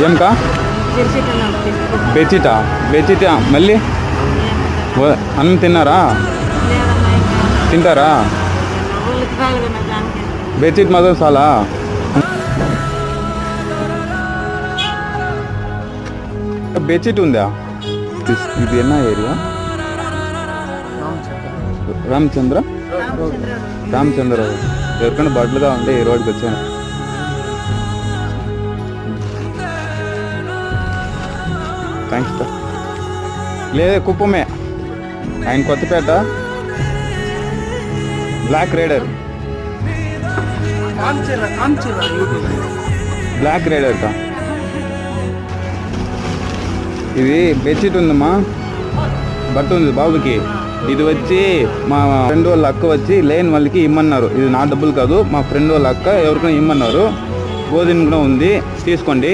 ఏంకా బెడ్షీటా బెడ్షీటా మళ్ళీ అన్నం తిన్నారా తింటారా బెడ్షీట్ మాత్రం చాలా బెడ్షీట్ ఉందా ఇది ఎన్న ఏరియా రామచంద్ర ఎవరికైనా బట్టలుగా ఉంటే ఈ రోడ్కి వచ్చాను థ్యాంక్స్ సార్ లేదే కుప్పమే ఆయన Kothapeta black rider black rider కా ఇది బెడ్షీట్ ఉందమ్మా బట్ట ఉంది బాబుకి ఇది వచ్చి మా ఫ్రెండ్ వాళ్ళ అక్క వచ్చి లేని వాళ్ళకి ఇమ్మన్నారు ఇది నా డబ్బులు కాదు మా ఫ్రెండ్ వాళ్ళ అక్క ఎవరికైనా ఇమ్మన్నారు గోధుమ కూడా ఉంది తీసుకోండి